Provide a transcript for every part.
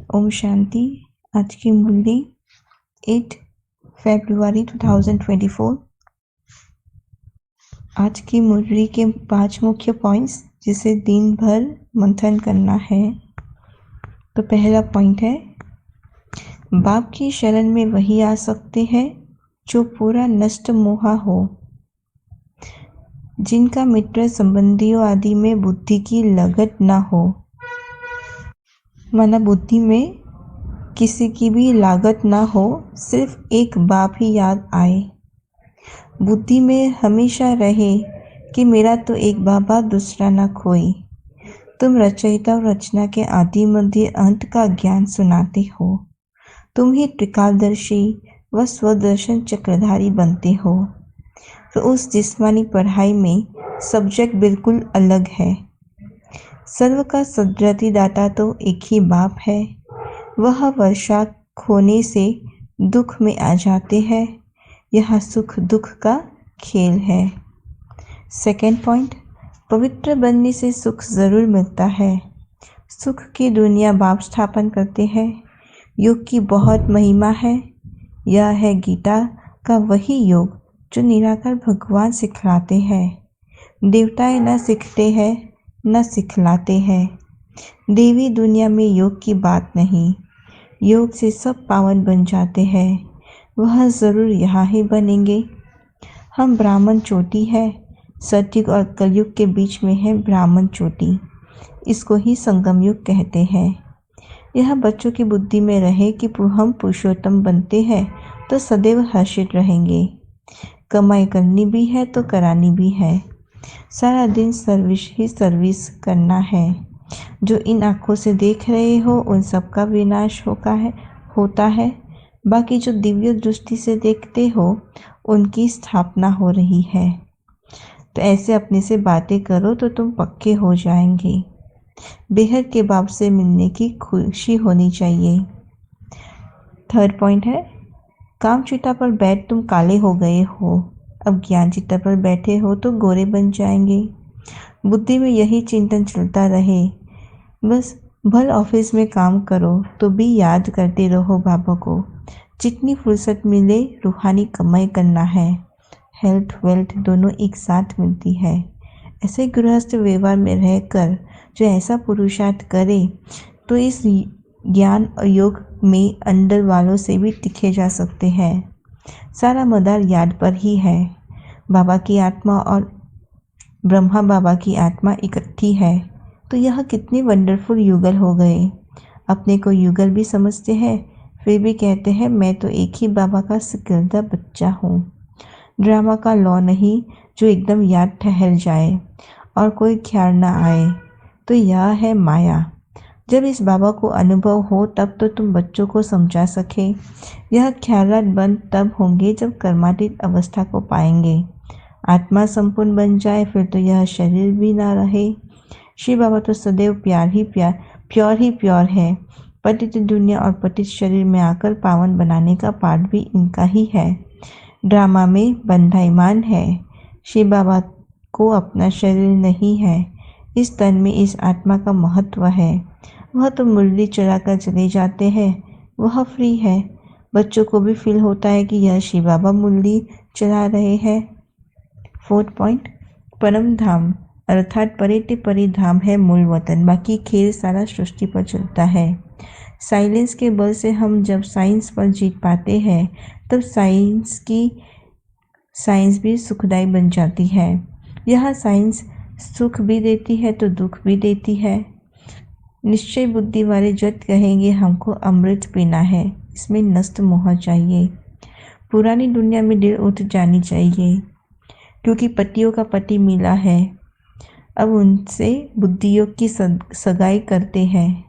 ओम शांति। आज की मुरली 8 फरवरी 2024। आज की मुरली के 5 मुख्य पॉइंट्स जिसे दिन भर मंथन करना है। तो पहला पॉइंट है, बाप की शरण में वही आ सकते हैं जो पूरा नष्ट मोहा हो, जिनका मित्र संबंधियों आदि में बुद्धि की लगत न हो। माना बुद्धि में किसी की भी लागत ना हो, सिर्फ एक बाप ही याद आए। बुद्धि में हमेशा रहे कि मेरा तो एक बाबा दूसरा ना कोई। तुम रचयिता और रचना के आदि मध्य अंत का ज्ञान सुनाते हो। तुम ही त्रिकालदर्शी व स्वदर्शन चक्रधारी बनते हो। तो उस जिस्मानी पढ़ाई में सब्जेक्ट बिल्कुल अलग है। सर्व का सद्गति दाता तो एक ही बाप है। वह वर्षा खोने से दुख में आ जाते हैं। यह सुख दुख का खेल है। सेकेंड पॉइंट, पवित्र बनने से सुख ज़रूर मिलता है। सुख की दुनिया बाप स्थापन करते हैं। योग की बहुत महिमा है। यह है गीता का वही योग जो निराकार भगवान सिखलाते हैं। देवताएं न सीखते हैं न सिखलाते हैं। देवी दुनिया में योग की बात नहीं। योग से सब पावन बन जाते हैं। वह ज़रूर यहाँ ही बनेंगे। हम ब्राह्मण चोटी है। सतयुग और कलयुग के बीच में है ब्राह्मण चोटी। इसको ही संगम युग कहते हैं। यह बच्चों की बुद्धि में रहे कि हम पुरुषोत्तम बनते हैं तो सदैव हर्षित रहेंगे। कमाई करनी भी है तो करानी भी है। सारा दिन सर्विस ही सर्विस करना है। जो इन आँखों से देख रहे हो उन सब का विनाश होता है। बाकी जो दिव्य दृष्टि से देखते हो उनकी स्थापना हो रही है। तो ऐसे अपने से बातें करो तो तुम पक्के हो जाएंगे। बेहद के बाप से मिलने की खुशी होनी चाहिए। थर्ड पॉइंट है, काम चिता पर बैठ तुम काले हो गए हो, अब ज्ञान चिता पर बैठे हो तो गोरे बन जाएंगे। बुद्धि में यही चिंतन चलता रहे। बस भल ऑफिस में काम करो तो भी याद करते रहो बाबा को। जितनी फुर्सत मिले रूहानी कमाई करना है। हेल्थ वेल्थ दोनों एक साथ मिलती है। ऐसे गृहस्थ व्यवहार में रहकर जो ऐसा पुरुषार्थ करे तो इस ज्ञान और योग में अंदर वालों से भी दिखे जा सकते हैं। सारा मदार याद पर ही है। बाबा की आत्मा और ब्रह्मा बाबा की आत्मा इकट्ठी है। तो यह कितने वंडरफुल युगल हो गए। अपने को युगल भी समझते हैं, फिर भी कहते हैं मैं तो एक ही बाबा का सिकलदा बच्चा हूँ। ड्रामा का लॉ नहीं जो एकदम याद ठहर जाए और कोई ख्याल ना आए, तो यह है माया। जब इस बाबा को अनुभव हो तब तो तुम बच्चों को समझा सके। यह ख्यालात बंद तब होंगे जब कर्मातीत अवस्था को पाएंगे। आत्मा संपूर्ण बन जाए फिर तो यह शरीर भी ना रहे। श्री बाबा तो सदैव प्योर ही प्योर है। पतित दुनिया और पतित शरीर में आकर पावन बनाने का पाठ भी इनका ही है। ड्रामा में बंधाईमान है। श्री बाबा को अपना शरीर नहीं है। इस तन में इस आत्मा का महत्व है। वह तो मुरली चलाकर चले जाते हैं, वह फ्री है। बच्चों को भी फील होता है कि यह श्री बाबा मुरली चला रहे हैं। फोर्थ पॉइंट, परम धाम अर्थात परे परे धाम है मूल वतन। बाकी खेल सारा सृष्टि पर चलता है। साइलेंस के बल से हम जब साइंस पर जीत पाते हैं तब साइंस भी सुखदायी बन जाती है। यह साइंस सुख भी देती है तो दुख भी देती है। निश्चय बुद्धि वाले जट कहेंगे हमको अमृत पीना है, इसमें नष्ट मोह चाहिए। पुरानी दुनिया में दिल उठ जानी चाहिए क्योंकि पतियों का पति मिला है। अब उनसे बुद्धियोग की सगाई करते हैं।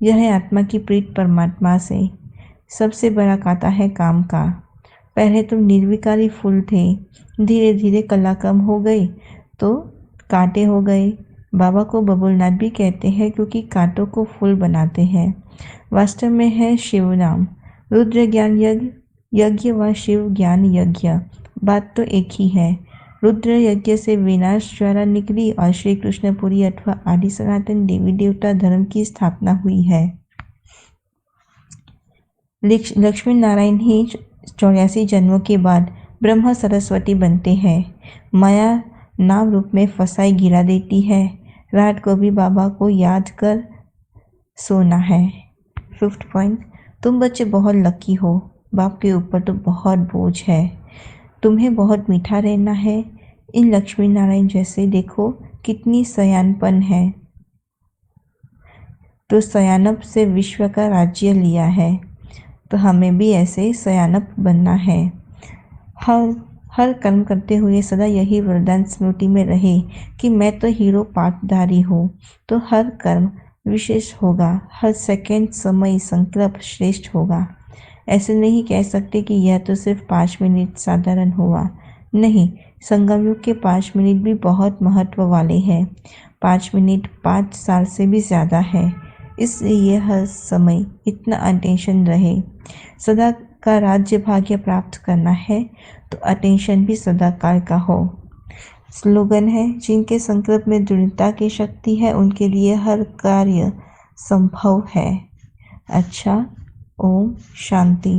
यह है आत्मा की प्रीत परमात्मा से। सबसे बड़ा कांटा है काम का। पहले तुम निर्विकारी फूल थे, धीरे धीरे कला कम हो गई तो कांटे हो गए। बाबा को बबुलनाथ भी कहते हैं क्योंकि कांटों को फूल बनाते हैं। वास्तव में है शिव नाम। रुद्र ज्ञान यज्ञ व शिव ज्ञान यज्ञ, बात तो एक ही है। रुद्र यज्ञ से विनाश ज्वाला निकली और श्री कृष्णपुरी अथवा आदि सनातन देवी देवता धर्म की स्थापना हुई है। लक्ष्मी नारायण ही 84 जन्मों के बाद ब्रह्मा सरस्वती बनते हैं। माया नाम रूप में फसाई गिरा देती है। रात को भी बाबा को याद कर सोना है। 5th पॉइंट, तुम बच्चे बहुत लकी हो, बाप के ऊपर तो बहुत बोझ है। तुम्हें बहुत मीठा रहना है। इन लक्ष्मी नारायण जैसे देखो कितनी सयानपन है। तो सयानप से विश्व का राज्य लिया है, तो हमें भी ऐसे सयानप बनना है। हर कर्म करते हुए सदा यही वरदान स्मृति में रहे कि मैं तो हीरो पाठधारी हूँ। तो हर कर्म विशेष होगा, हर सेकंड समय संकल्प श्रेष्ठ होगा। ऐसे नहीं कह सकते कि यह तो सिर्फ 5 मिनट साधारण हुआ। नहीं, संगम युग के 5 मिनट भी बहुत महत्व वाले हैं। 5 मिनट 5 साल से भी ज़्यादा है। इसलिए हर समय इतना अटेंशन रहे। सदा का राज्य भाग्य प्राप्त करना है तो अटेंशन भी सदा काल का हो। स्लोगन है, जिनके संकल्प में दृढ़ता की शक्ति है उनके लिए हर कार्य संभव है। अच्छा, ओम शांति।